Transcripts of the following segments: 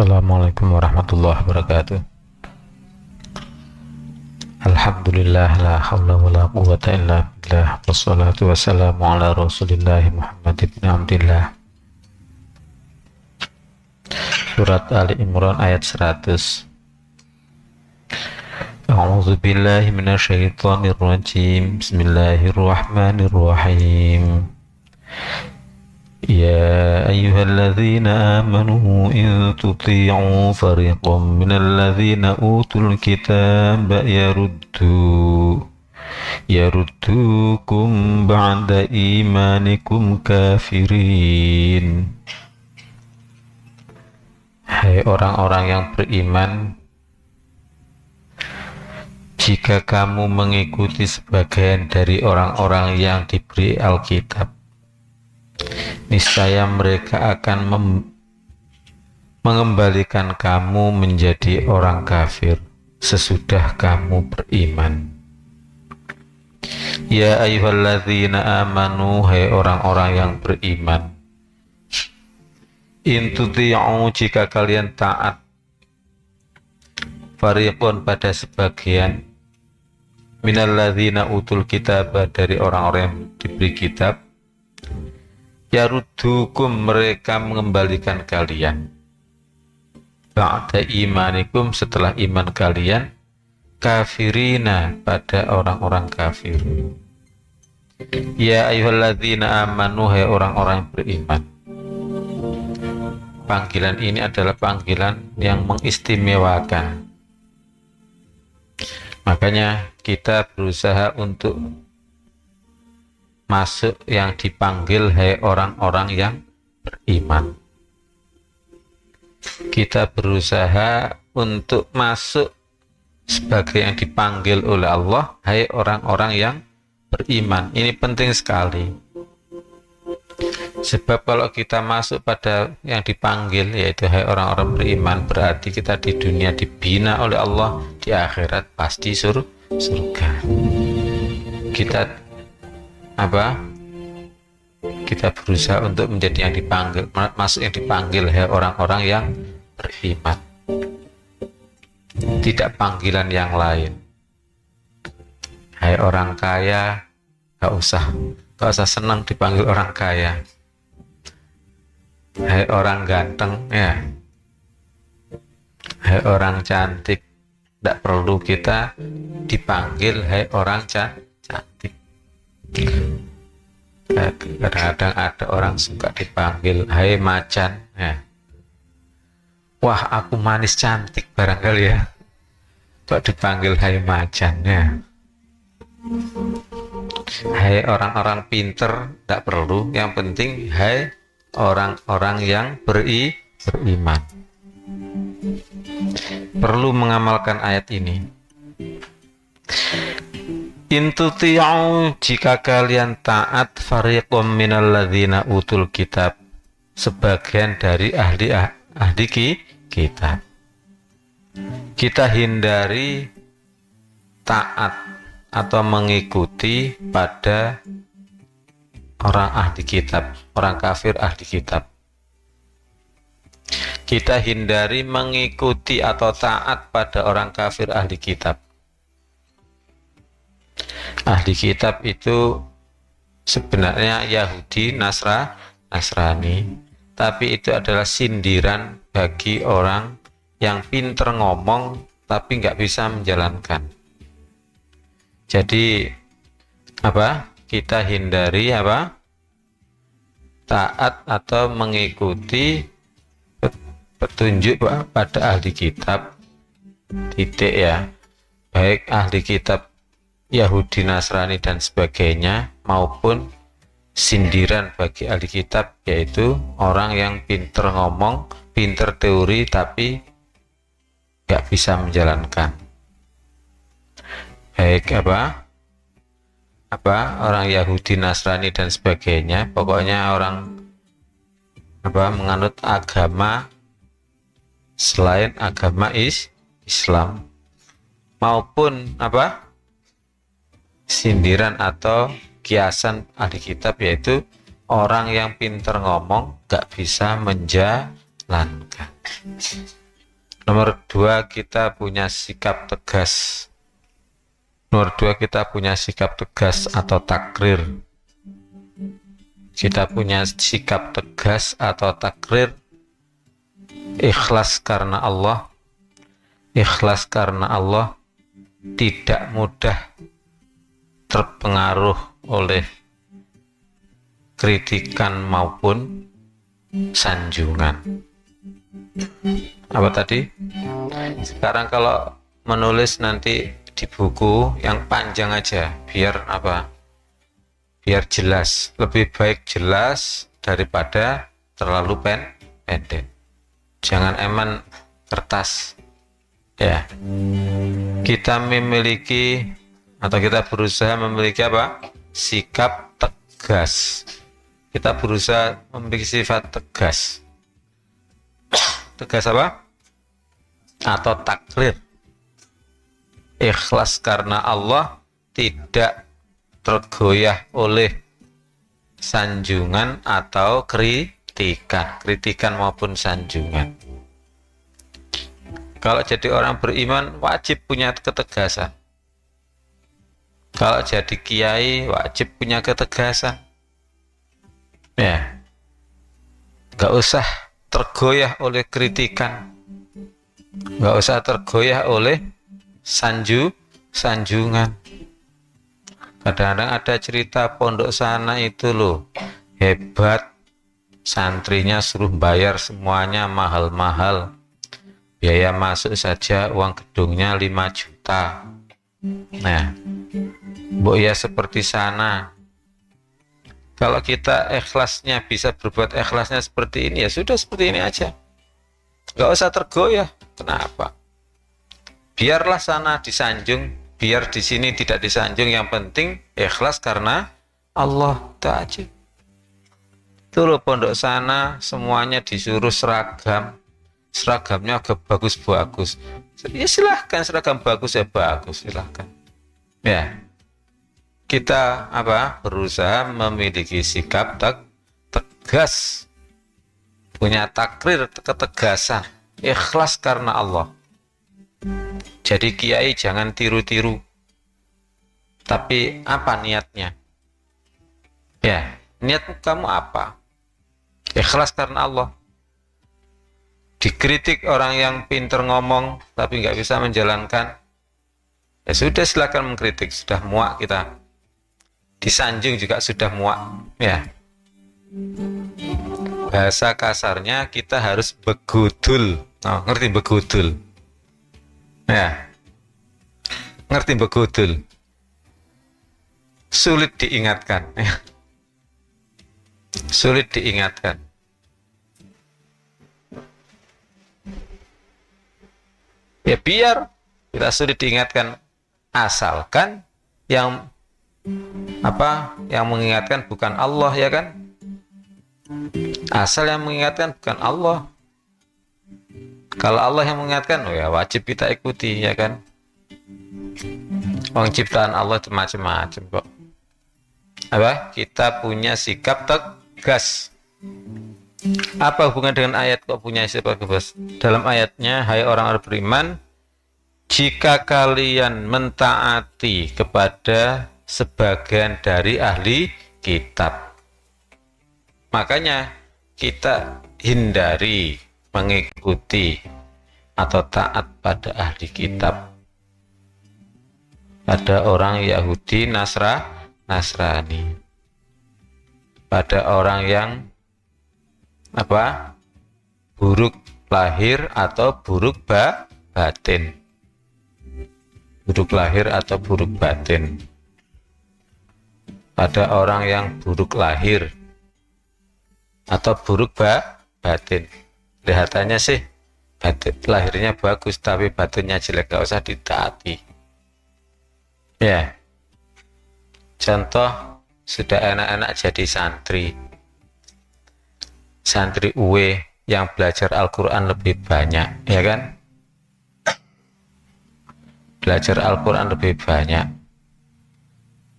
Assalamualaikum warahmatullahi wabarakatuh. Alhamdulillah, la hawla wa la quwwata illa billah, wassalatu wassalamu ala rasulillah Muhammad ibn Abdillah. Surat Ali Imran ayat 100. A'udzu billahi minasyaitonir rajim. Bismillahirrahmanirrahim. Ya ayyuhalladzina amanu in tuti'u fariqam minalladzina utul kitaba yaruddukum ba'da imanikum kafirin. Hai orang-orang yang beriman, jika kamu mengikuti sebagian dari orang-orang yang diberi Alkitab, niscaya mereka akan mengembalikan kamu menjadi orang kafir sesudah kamu beriman. Ya ayyuhalladzina amanu, hai orang-orang yang beriman, in tuti'u, jika kalian taat, fariqun, pada sebagian, minalladzina utul kitab, dari orang-orang yang diberi kitab, yaruddukum, mereka mengembalikan kalian, ba'da imanikum, setelah iman kalian, kafirina, pada orang-orang kafir. Ya ayyuhalladzina amanu, hai orang-orang yang beriman. Panggilan ini adalah panggilan yang mengistimewakan. Makanya kita berusaha untuk masuk yang dipanggil, hai orang-orang yang beriman. Kita berusaha untuk masuk sebagai yang dipanggil oleh Allah, hai orang-orang yang beriman. Ini penting sekali. Sebab kalau kita masuk pada yang dipanggil, yaitu hai orang-orang beriman, berarti kita di dunia dibina oleh Allah, di akhirat pasti surga. Kita berusaha untuk menjadi yang dipanggil, masuk yang dipanggil, hai orang-orang yang beriman, tidak panggilan yang lain. Hai orang kaya, gak usah senang dipanggil orang kaya. Hai orang ganteng, ya, hai orang cantik, tidak perlu kita dipanggil hai orang cantik. Kadang-kadang ada orang suka dipanggil hai macan, ya. Wah, aku manis cantik, barangkali ya, kok dipanggil hai macan, ya. Hai orang-orang pinter, tidak perlu. Yang penting hai orang-orang yang beriman. Perlu mengamalkan ayat ini. In tuti'u, jika kalian taat, fariqum minalladzina utul kitab, sebagian dari ahli kitab. Kita hindari taat atau mengikuti pada orang ahli kitab, orang kafir ahli kitab. Kita hindari mengikuti atau taat pada orang kafir ahli kitab. Ahli kitab itu sebenarnya Yahudi, Nasrani, tapi itu adalah sindiran bagi orang yang pinter ngomong tapi nggak bisa menjalankan. Jadi kita hindari taat atau mengikuti petunjuk pada ahli kitab, titik, ya, baik ahli kitab Yahudi, Nasrani dan sebagainya, maupun sindiran bagi ahli kitab, yaitu orang yang pinter ngomong, pinter teori tapi nggak bisa menjalankan. Baik orang Yahudi, Nasrani dan sebagainya, pokoknya orang menganut agama selain agama Islam, maupun sindiran atau kiasan ahli kitab, yaitu orang yang pinter ngomong gak bisa jalankan. Nomor 2, kita punya sikap tegas. Nomor 2, kita punya sikap tegas atau takrir. Kita punya sikap tegas atau takrir, ikhlas karena Allah. Ikhlas karena Allah, tidak mudah terpengaruh oleh kritikan maupun sanjungan. Apa tadi? Sekarang kalau menulis nanti di buku yang panjang aja, biar apa? Biar jelas. Lebih baik jelas daripada terlalu pendek. Jangan eman kertas. Ya. Kita memiliki atau kita berusaha memiliki apa? Sikap tegas. Kita berusaha memiliki sifat tegas. Tegas apa? Atau takrir. Ikhlas karena Allah, tidak tergoyah oleh sanjungan atau kritikan maupun sanjungan. Kalau jadi orang beriman wajib punya ketegasan. Kalau jadi kiai wajib punya ketegasan. Ya, nggak usah tergoyah oleh kritikan, nggak usah tergoyah oleh sanjungan. Kadang-kadang ada cerita pondok sana itu loh hebat, santrinya suruh bayar semuanya mahal-mahal, biaya masuk saja uang gedungnya 5 juta. Nah, mbok ya seperti sana. Kalau kita ikhlasnya bisa berbuat ikhlasnya seperti ini, ya sudah seperti ini aja, nggak usah tergoyah. Kenapa? Biarlah sana disanjung, biar di sini tidak disanjung, yang penting ikhlas karena Allah itu aja. Itu loh pondok sana semuanya disuruh seragam, seragamnya bagus-bagus. Ya silahkan, seragam bagus ya bagus, silahkan. Ya, kita apa? Berusaha memiliki sikap tegas, punya takrir, ketegasan, ikhlas karena Allah. Jadi kiai jangan tiru-tiru. Tapi apa niatnya? Ya, niat kamu apa? Ikhlas karena Allah. Dikritik orang yang pinter ngomong tapi nggak bisa menjalankan, ya sudah silakan mengkritik, sudah muak kita. Disanjung juga sudah muak. Ya. Bahasa kasarnya kita harus begudul. Oh, ngerti begudul? Ya, ngerti begudul. Sulit diingatkan. Sulit diingatkan. Ya biar kita sulit diingatkan, asalkan yang apa? Yang mengingatkan bukan Allah, ya kan? Asal yang mengingatkan bukan Allah. Kalau Allah yang mengingatkan, oh ya wajib kita ikuti, ya kan? Wong ciptaan Allah itu macam-macam kok. Apa? Kita punya sikap tegas. Apa hubungan dengan ayat kok punya sikap tegas? Dalam ayatnya, hai orang-orang beriman, jika kalian mentaati kepada sebagian dari ahli kitab, makanya kita hindari mengikuti atau taat pada ahli kitab, pada orang Yahudi, Nasrani, pada orang yang apa? Buruk lahir atau buruk batin. Buruk lahir atau buruk batin. Pada orang yang buruk lahir atau buruk batin. Kelihatannya sih batin, lahirnya bagus tapi batinnya jelek, gak usah ditaati. Ya, contoh sudah enak-enak jadi santri UE yang belajar Al-Quran lebih banyak, ya kan? Belajar Al-Quran lebih banyak,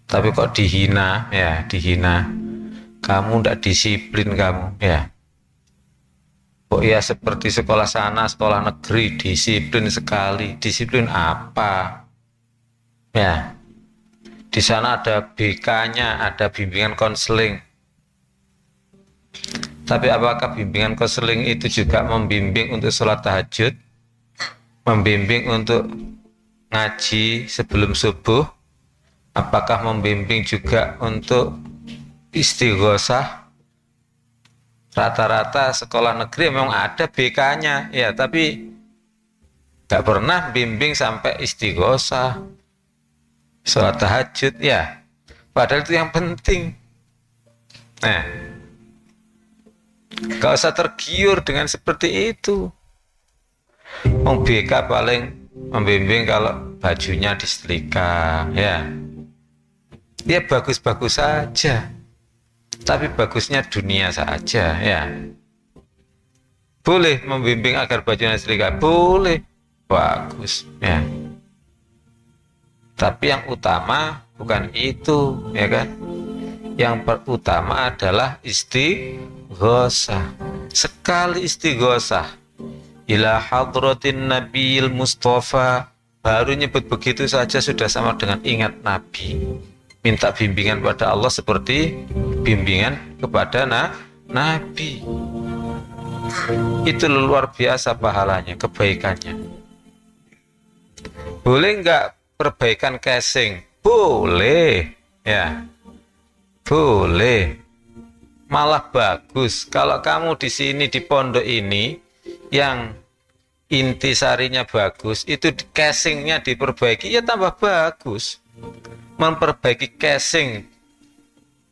tapi kok dihina, ya dihina. Kamu ndak disiplin kamu, ya. Oh ya, seperti sekolah sana, sekolah negeri, disiplin sekali. Disiplin apa? Ya, di sana ada BK-nya, ada bimbingan konseling. Tapi apakah bimbingan konseling itu juga membimbing untuk sholat tahajud? Membimbing untuk ngaji sebelum subuh? Apakah membimbing juga untuk istighosah? Rata-rata sekolah negeri memang ada BK-nya, ya, tapi nggak pernah bimbing sampai istighosah, sholat tahajud, ya. Padahal itu yang penting. Nah, nggak usah tergiur dengan seperti itu. BK paling membimbing kalau bajunya disetrika, ya. Ya bagus-bagus saja. Tapi bagusnya dunia saja, ya. Boleh membimbing agar bajunya disetrika, boleh, bagus, ya. Tapi yang utama bukan itu, ya kan? Yang utama adalah istighosah. Sekali istighosah ila hadratin Nabil Mustafa, baru nyebut begitu saja sudah sama dengan ingat Nabi, minta bimbingan pada Allah seperti bimbingan kepada Nabi. Itu luar biasa pahalanya, kebaikannya. Boleh nggak perbaikan casing? Boleh, ya, boleh. Malah bagus kalau kamu di sini di pondok ini yang intisarinya bagus, itu casingnya diperbaiki, ya tambah bagus. Memperbaiki casing,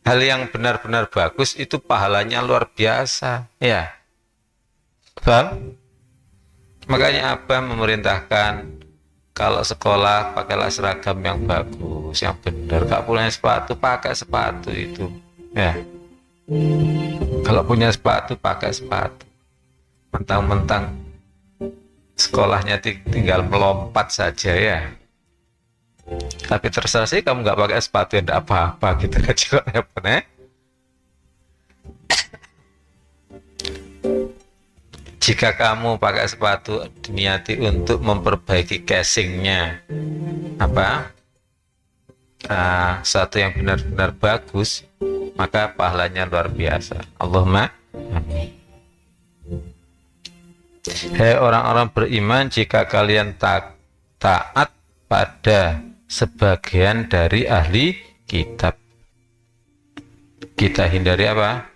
hal yang benar-benar bagus, itu pahalanya luar biasa, ya. Paham? Makanya Abah memerintahkan kalau sekolah pakailah seragam yang bagus, yang benar. Gak punya sepatu, pakai sepatu itu, ya. Kalau punya sepatu, pakai sepatu. Mentang-mentang sekolahnya tinggal melompat saja, ya. Tapi terserah sih, kamu nggak pakai sepatu ya enggak apa-apa gitu kan juga, ya. Jika kamu pakai sepatu diniati untuk memperbaiki casingnya, satu yang benar-benar bagus, maka pahalanya luar biasa. Allahumma amin. Hei orang-orang beriman, jika kalian taat pada sebagian dari ahli kitab. Kita hindari apa?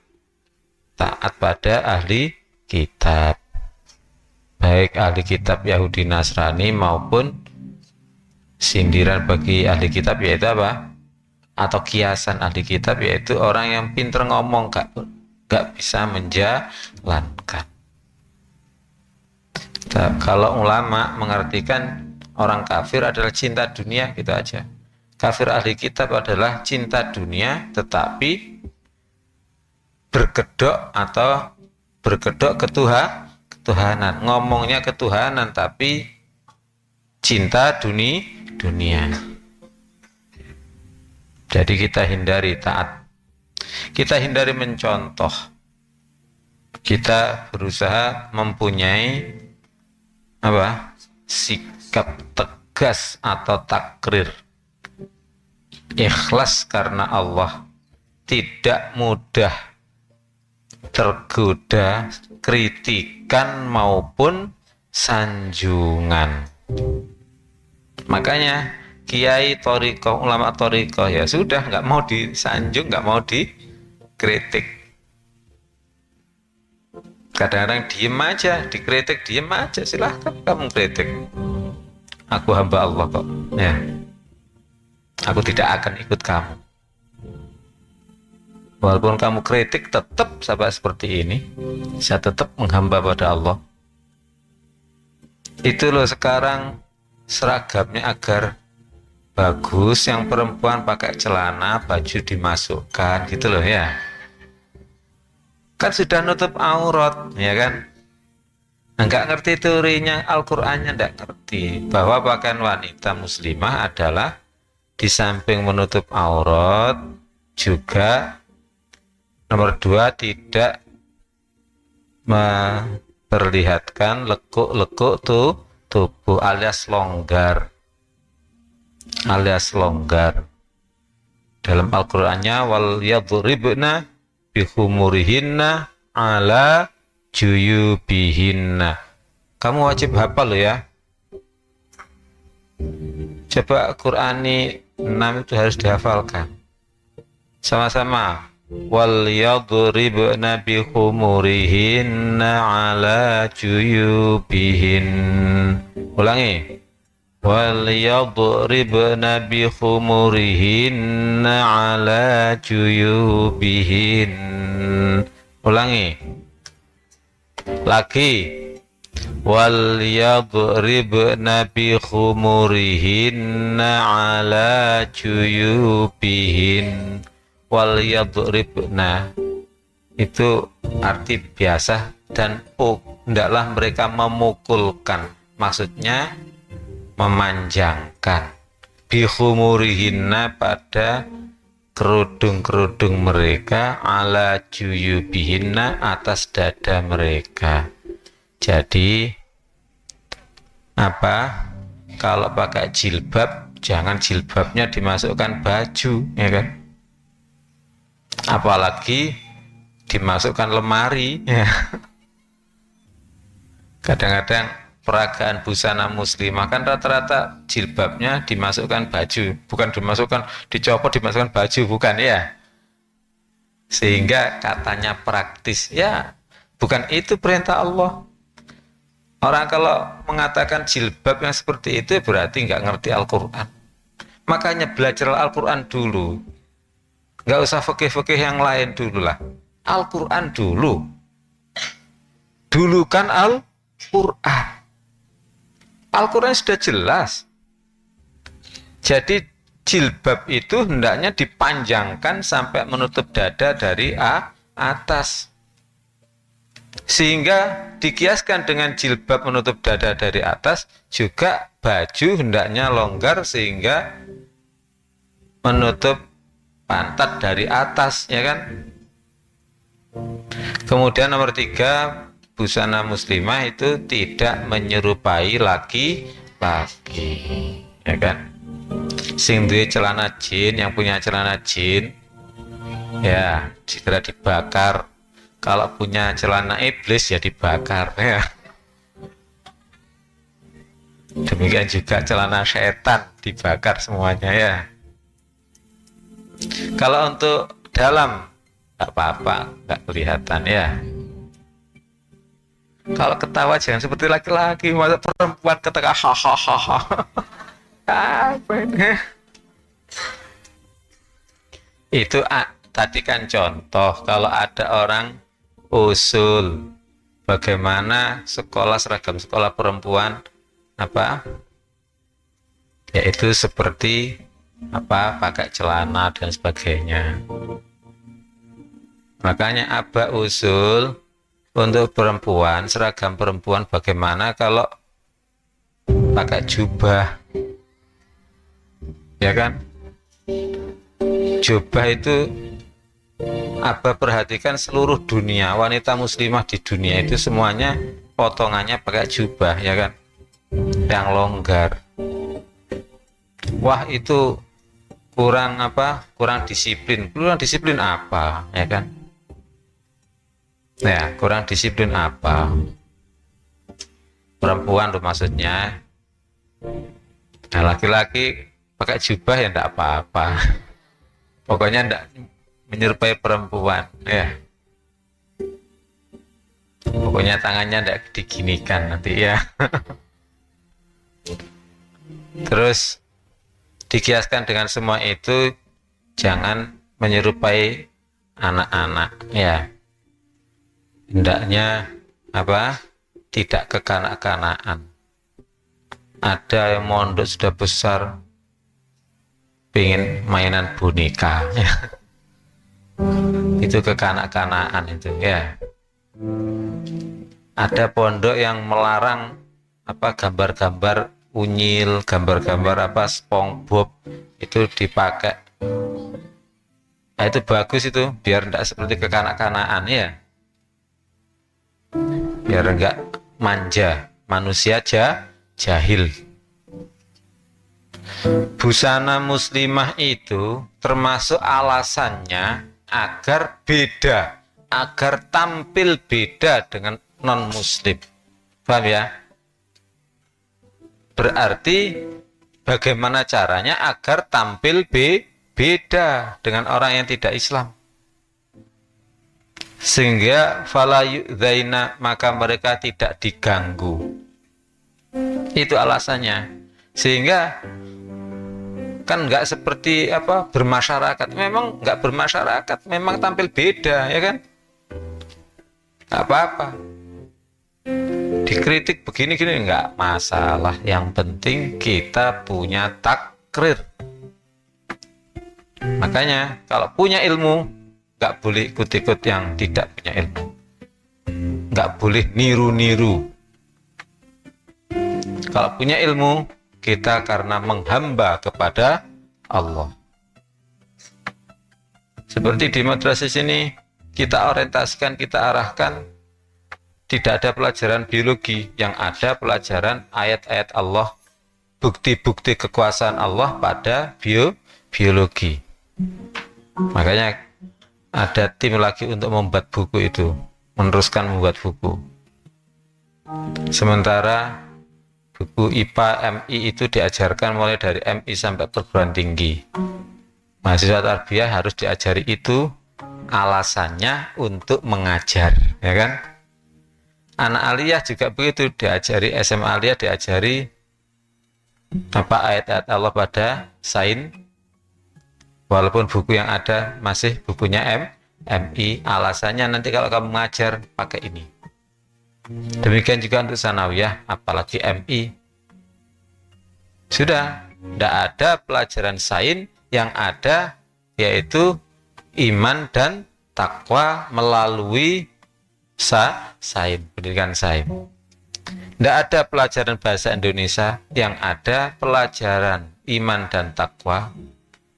Taat pada ahli kitab. Baik ahli kitab Yahudi Nasrani maupun sindiran bagi ahli kitab, yaitu apa? Atau kiasan ahli kitab, yaitu orang yang pinter ngomong gak bisa menjalankan. Kalau ulama mengartikan orang kafir adalah cinta dunia, gitu aja. Kafir ahli kitab adalah cinta dunia tetapi berkedok ketuhanan, ngomongnya ketuhanan tapi cinta dunia. Jadi kita hindari taat, kita hindari mencontoh, kita berusaha mempunyai sikap tegas atau takrir, ikhlas karena Allah, tidak mudah tergoda kritikan maupun sanjungan. Makanya kiai thariqah, ulama thariqah, ya sudah, nggak mau disanjung, nggak mau dikritik. Kadang-kadang diem aja, dikritik diem aja, silahkan kamu kritik. Aku hamba Allah kok, ya. Aku tidak akan ikut kamu. Walaupun kamu kritik, tetap sampai seperti ini, saya tetap menghamba pada Allah. Itu loh sekarang seragamnya agar bagus, yang perempuan pakai celana, baju dimasukkan, gitu loh, ya. Kan sudah nutup aurat, ya kan? Enggak ngerti teorinya, Al-Qur'annya enggak ngerti bahwa pakaian wanita muslimah adalah di samping menutup aurat juga nomor 2 tidak memperlihatkan lekuk-lekuk tubuh alias longgar, dalam Al-Qur'annya wal yadribna bihumurihinna ala juyubihinna. Kamu wajib hafal lo ya, coba Qur'ani 6 itu harus dihafalkan sama-sama. Wal yadribna bihumurihinna ala juyubihin. Ulangi. Wal yadribna bihumurihinna ala juyubihin. Ulangi lagi. Wal yadribna bihumurihinna ala juyubihin. Wal yadribna itu arti biasa, dan hendaklah mereka memukulkan, maksudnya memanjangkan, bihumurihinna pada kerudung-kerudung mereka, ala juyubihinna atas dada mereka. Jadi apa, kalau pakai jilbab jangan jilbabnya dimasukkan baju, ya kan, apalagi dimasukkan lemari ya. Kadang-kadang peragaan busana muslimah kan rata-rata jilbabnya dimasukkan baju, bukan dicopot dimasukkan baju, bukan ya, sehingga katanya praktis ya. Bukan itu perintah Allah. Orang kalau mengatakan jilbab yang seperti itu berarti nggak ngerti Al-Quran. Makanya belajar Al-Quran dulu, nggak usah fikih-fikih yang lain dulu lah, Al-Quran dulu. Dulukan Al-Quran. Al-Quran sudah jelas. Jadi jilbab itu hendaknya dipanjangkan sampai menutup dada dari atas, sehingga dikiaskan dengan jilbab menutup dada dari atas, juga baju hendaknya longgar sehingga menutup pantat dari atas, ya kan. Kemudian nomor 3, busana muslimah itu tidak menyerupai laki-laki, ya kan. Sing duwe celana jin, yang punya celana jin ya segera dibakar. Kalau punya celana iblis ya dibakar ya. Demikian juga celana setan dibakar semuanya ya. Kalau untuk dalam nggak apa-apa, nggak kelihatan ya. Kalau ketawa jangan seperti laki-laki, masa perempuan ketawa hahaha. Apa ini? Itu tadi kan contoh. Kalau ada orang usul bagaimana sekolah, seragam sekolah perempuan apa, yaitu seperti apa, pakai celana dan sebagainya. Makanya Abah usul untuk perempuan, seragam perempuan bagaimana kalau pakai jubah, ya kan. Jubah itu Abah perhatikan seluruh dunia, wanita muslimah di dunia itu semuanya potongannya pakai jubah, ya kan, yang longgar. Wah, itu kurang apa, kurang disiplin apa, ya kan. Nah, kurang disiplin apa perempuan tuh maksudnya. Nah, laki-laki pakai jubah ya enggak apa-apa, pokoknya enggak menyerupai perempuan ya, pokoknya tangannya enggak diginikan nanti ya. Terus dikiaskan dengan semua itu, jangan menyerupai anak-anak ya, hendaknya apa, tidak kekanak-kanakan. Ada yang mondok sudah besar pengen mainan boneka ya. Itu kekanak-kanakan itu ya. Ada pondok yang melarang apa, gambar-gambar unyil, gambar-gambar apa, SpongeBob itu dipakai. Nah, itu bagus itu, biar tidak seperti kekanak-kanakan ya. biar enggak manja, manusia jahil. Busana muslimah itu termasuk alasannya agar beda, agar tampil beda dengan non-muslim. Paham ya? Berarti bagaimana caranya agar tampil beda dengan orang yang tidak Islam? Sehingga fala yu'dzaina, maka mereka tidak diganggu. Itu alasannya. Sehingga kan nggak seperti bermasyarakat. Memang nggak bermasyarakat, memang tampil beda, ya kan? Nggak apa-apa. Dikritik begini-gini nggak masalah. Yang penting kita punya takrir. Makanya kalau punya ilmu, nggak boleh ikut-ikut yang tidak punya ilmu. Nggak boleh niru-niru. Kalau punya ilmu, kita karena menghamba kepada Allah. Seperti di madrasah sini, kita orientasikan, kita arahkan, tidak ada pelajaran biologi, yang ada pelajaran ayat-ayat Allah, bukti-bukti kekuasaan Allah pada biologi. Makanya ada tim lagi untuk membuat buku itu, meneruskan membuat buku. Sementara buku IPA MI itu diajarkan mulai dari MI sampai perguruan tinggi. Mahasiswa tarbiyah harus diajari itu, alasannya untuk mengajar, ya kan? Anak aliyah juga begitu, diajari SMA aliyah, diajari ayat-ayat Allah pada sains, walaupun buku yang ada masih bukunya MI. Alasannya nanti kalau kamu mengajar pakai ini. Demikian juga untuk sanawiyah, apalagi MI. Sudah, tidak ada pelajaran sains, yang ada yaitu iman dan takwa melalui sains, pendidikan sains. Tidak ada pelajaran bahasa Indonesia, yang ada pelajaran iman dan takwa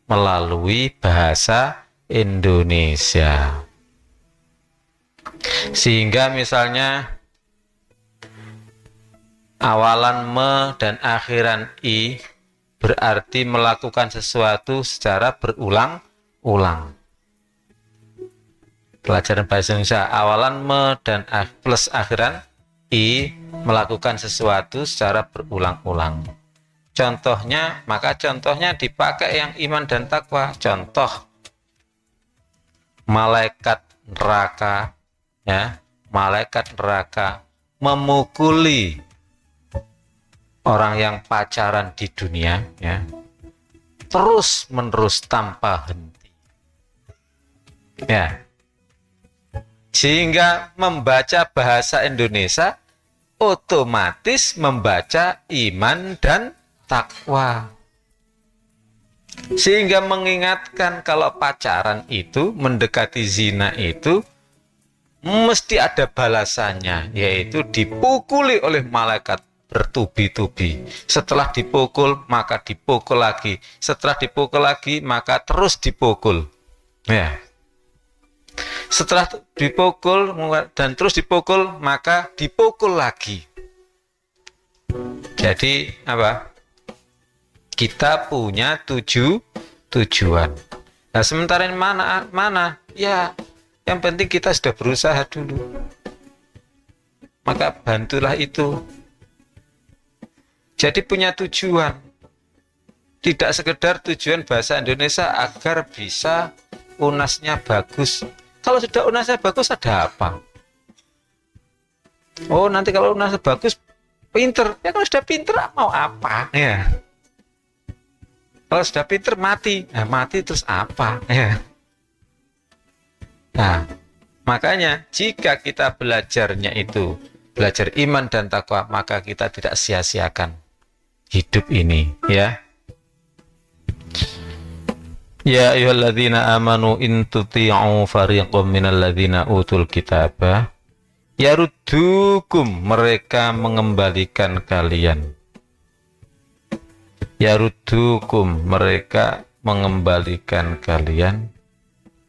melalui bahasa Indonesia. Sehingga misalnya awalan me dan akhiran i berarti melakukan sesuatu secara berulang-ulang. Pelajaran bahasa Indonesia, awalan me dan plus akhiran i melakukan sesuatu secara berulang-ulang. Contohnya, maka contohnya dipakai yang iman dan takwa. Contoh, malaikat neraka, ya, malaikat neraka memukuli orang yang pacaran di dunia, ya, terus menerus tanpa henti, ya, sehingga membaca bahasa Indonesia otomatis membaca iman dan takwa, sehingga mengingatkan kalau pacaran itu, mendekati zina itu mesti ada balasannya, yaitu dipukuli oleh malaikat bertubi-tubi. Setelah dipukul, maka dipukul lagi. Setelah dipukul lagi, maka terus dipukul. Ya. Setelah dipukul dan terus dipukul, maka dipukul lagi. Jadi apa? Kita punya tujuan. Nah, sementara ini mana? Ya, yang penting kita sudah berusaha dulu. Maka bantulah itu. Jadi punya tujuan. Tidak sekedar tujuan bahasa Indonesia agar bisa UNAS-nya bagus. Kalau sudah UNAS-nya bagus, ada apa? Oh, nanti kalau UNAS-nya bagus, pinter. Ya kalau sudah pinter, mau apa? Ya. Kalau sudah pinter, mati. Nah, mati terus apa? Ya. Nah, makanya jika kita belajarnya itu, belajar iman dan takwa, maka kita tidak sia-siakan hidup ini, ya. Ya ayyuhalladzina amanu in tuti'u fariqam minal ladzina utul kitaba yaruddukum, mereka mengembalikan kalian. Yaruddukum, mereka mengembalikan kalian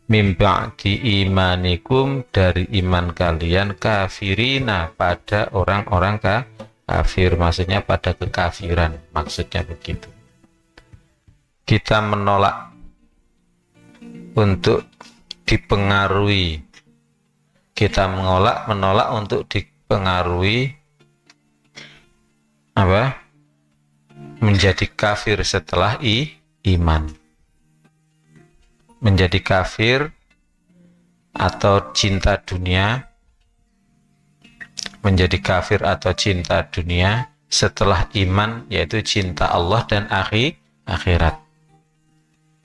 mim ba'di imanikum, dari iman kalian, kafirina, pada orang-orang kafir, maksudnya pada kekafiran, maksudnya begitu. Kita menolak untuk dipengaruhi, kita menolak untuk dipengaruhi apa? Menjadi kafir setelah iman. Menjadi kafir atau cinta dunia, menjadi kafir atau cinta dunia setelah iman, yaitu cinta Allah dan akhirat.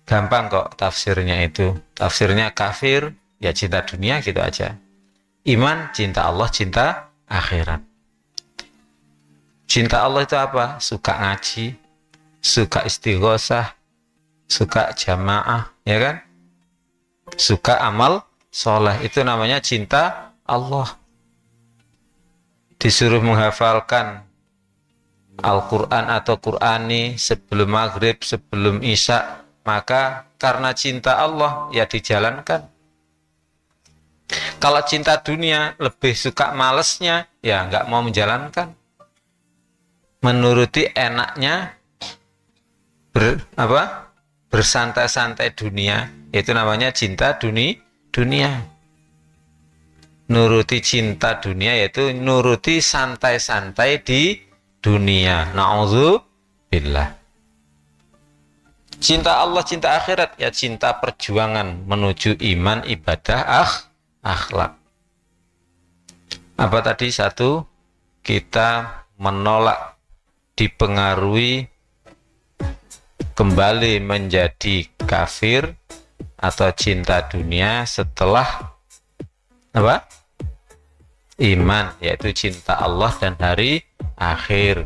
Gampang kok tafsirnya itu. Tafsirnya kafir, ya cinta dunia gitu aja. Iman, cinta Allah, cinta akhirat. Cinta Allah itu apa? Suka ngaji, suka istighosah, suka jamaah, ya kan? Suka amal soleh, itu namanya cinta Allah. Disuruh menghafalkan Al-Quran atau Qur'ani sebelum maghrib, sebelum isya, maka karena cinta Allah ya dijalankan. Kalau cinta dunia, lebih suka malesnya, ya nggak mau menjalankan. Menuruti enaknya bersantai-santai dunia, itu namanya cinta dunia. Nuruti cinta dunia yaitu nuruti santai-santai di dunia. Na'udzubillah. Cinta Allah, cinta akhirat, ya cinta perjuangan menuju iman, ibadah, akhlak. Apa tadi? Satu, kita menolak dipengaruhi kembali menjadi kafir atau cinta dunia setelah apa? Iman, yaitu cinta Allah dan hari akhir.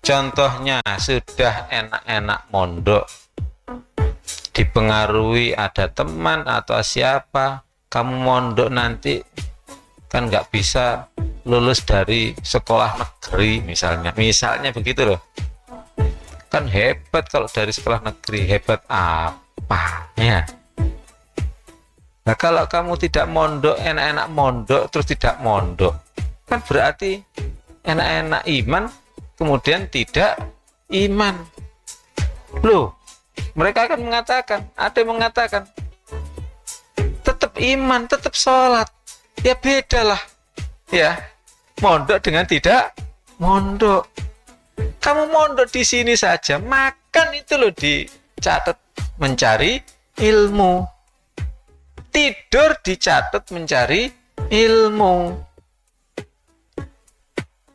Contohnya, sudah enak-enak mondok, dipengaruhi ada teman atau siapa, kamu mondok nanti kan nggak bisa lulus dari sekolah negeri misalnya begitu loh. Kan hebat kalau dari sekolah negeri, hebat apa ya? Nah, kalau kamu tidak mondok, enak-enak mondok terus tidak mondok, kan berarti enak-enak iman kemudian tidak iman. Loh, mereka akan mengatakan, ada yang mengatakan tetap iman, tetap sholat. Ya bedalah, ya mondok dengan tidak mondok. Kamu mondok di sini saja, makan itu loh dicatat mencari ilmu, tidur dicatat mencari ilmu,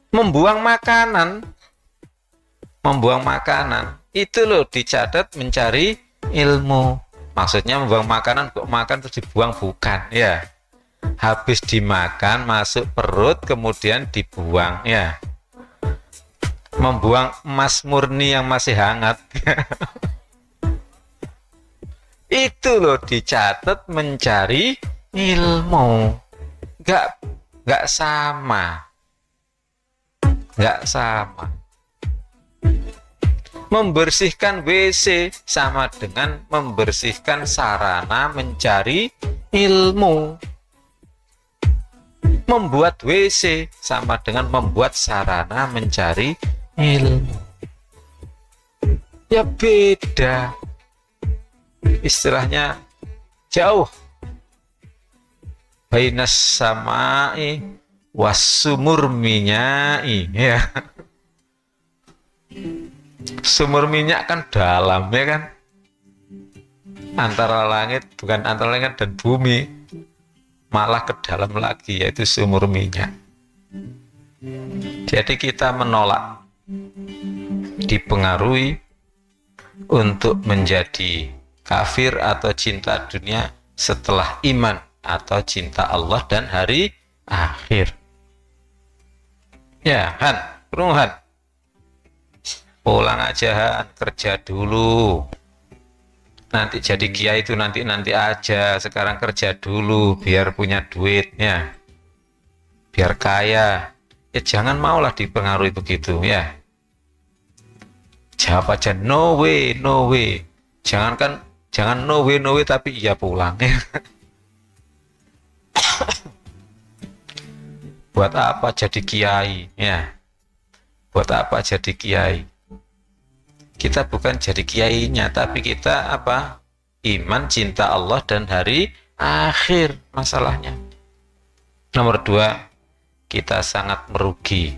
membuang makanan itu loh dicatat mencari ilmu. Maksudnya membuang makanan, kok makan terus dibuang, bukan ya, habis dimakan masuk perut kemudian dibuang ya. Membuang emas murni yang masih hangat itu loh dicatat mencari ilmu. Nggak sama. Membersihkan WC sama dengan membersihkan sarana mencari ilmu. Membuat WC sama dengan membuat sarana mencari ilmu. Ya beda, istilahnya jauh. Bainas samai wasumur minyai, ya. Sumur minyak kan dalam, ya kan, antara langit, bukan antara langit dan bumi, malah ke dalam lagi, yaitu sumur minyak. Jadi kita menolak dipengaruhi untuk menjadi kafir atau cinta dunia setelah iman atau cinta Allah dan hari akhir. Ya, Han, Han, pulang aja, Han, kerja dulu. Nanti jadi kiai itu nanti aja, sekarang kerja dulu biar punya duit ya, biar kaya. Ya jangan maulah dipengaruhi begitu Jangan no way tapi iya pulang. Buat apa jadi kiai? Ya, buat apa jadi kiai? Kita bukan jadi kiainya, tapi kita apa? Iman, cinta Allah dan hari akhir masalahnya. Nomor dua, kita sangat merugi.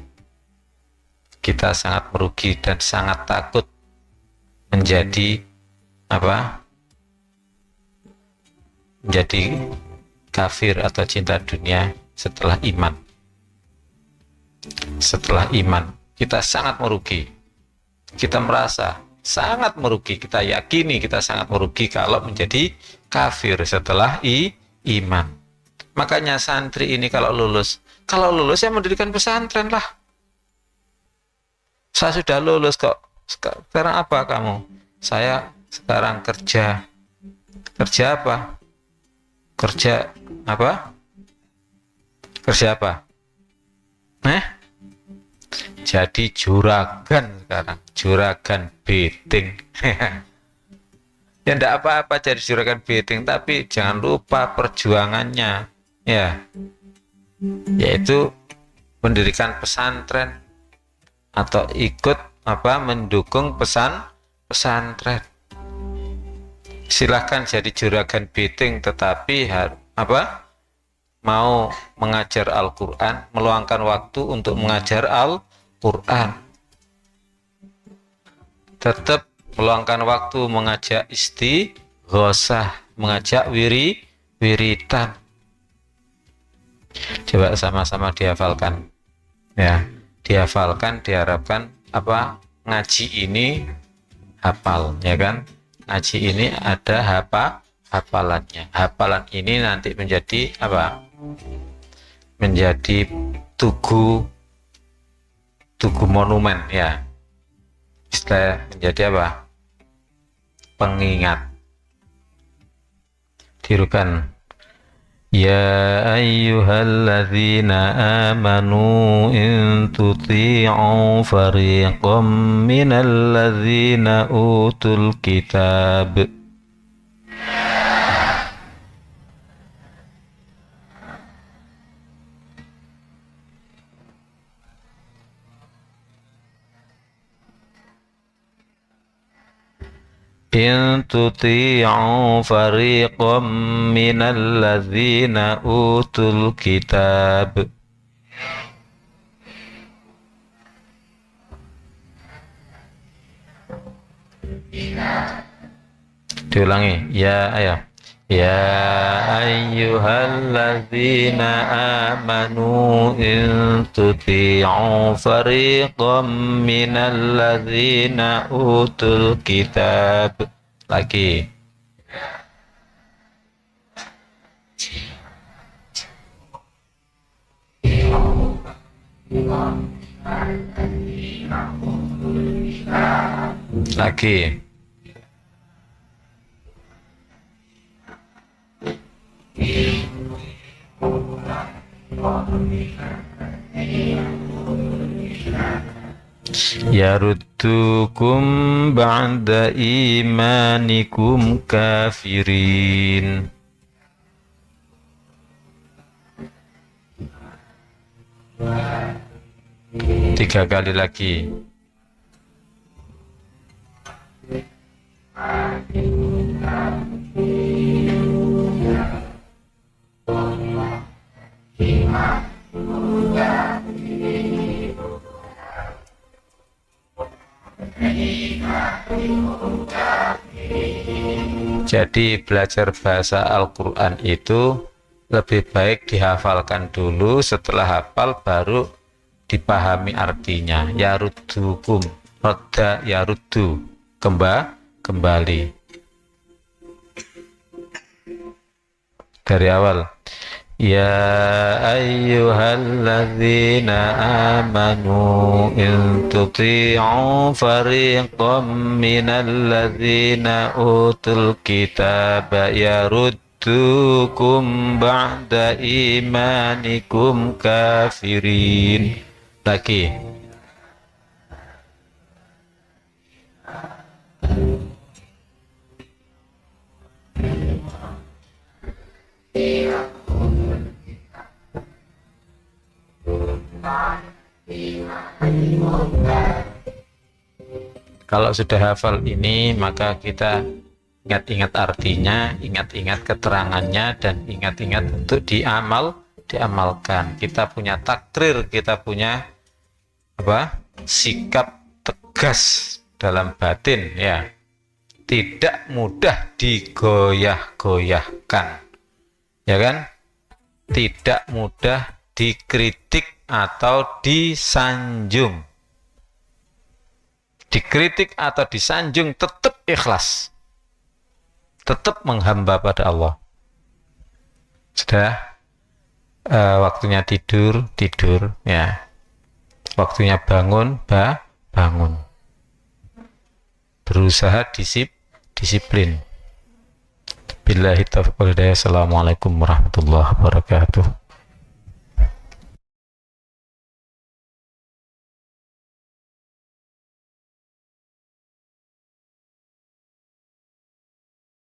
Kita sangat merugi dan sangat takut menjadi apa? Menjadi kafir atau cinta dunia setelah iman. Setelah iman, kita sangat merugi. Kita merasa sangat merugi. Kita yakini kita sangat merugi kalau menjadi kafir setelah iman. Makanya santri ini kalau lulus ya mendirikan pesantren lah. Saya sudah lulus kok. Sekarang apa kamu? Saya sekarang kerja. Kerja apa? Kerja apa? Kerja apa? Jadi juragan sekarang. Juragan beting. Ya enggak apa-apa jadi juragan beting, tapi jangan lupa perjuangannya. Ya. Yaitu mendirikan pesantren atau ikut mendukung pesantren. Silahkan jadi juragan beting, tetapi mau mengajar Al-Quran, meluangkan waktu untuk mengajar Al-Quran, tetap meluangkan waktu mengajak istighosah, mengajak wiritan. Coba sama-sama dihafalkan ya, dihafalkan, diharapkan ngaji ini hafal ya kan. Ngaji ini ada hafalannya. Hafalan ini nanti menjadi menjadi tugu monumen ya, istilah menjadi pengingat. Tirukan. Ya ayyuhalladzina amanu in tuti'u fariqam minalladzina utul kitab. In tuti'u fariqam minalladzina utul kitab. Diulangi. Ya ayyuhalladzina amanu in tuti'u fariqam minalladzina utul kitab. Lagi. Lagi. Yaruddukum ba'da imanikum kafirin. Tiga kali lagi. Jadi belajar bahasa Al-Quran itu lebih baik dihafalkan dulu, setelah hafal baru dipahami artinya. Yaruddukum, radda yaruddu, kembali. Dari awal. Ya ayyuhalladzina amanu in tuti'u fariqam minalladzina utul kitaba yaruddukum ba'da imanikum kafirin. Lagi. Kalau sudah hafal ini, maka kita ingat-ingat artinya, ingat-ingat keterangannya, dan ingat-ingat untuk diamalkan. Kita punya takrir, kita punya sikap tegas dalam batin, ya, tidak mudah digoyah-goyahkan, ya kan, tidak mudah dikritik atau disanjung. Dikritik atau disanjung tetap ikhlas, tetap menghamba pada Allah. Sudah waktunya tidur ya, waktunya bangun bangun, berusaha disiplin. Billahi taufiq wal hidayah. Assalamualaikum warahmatullahi wabarakatuh.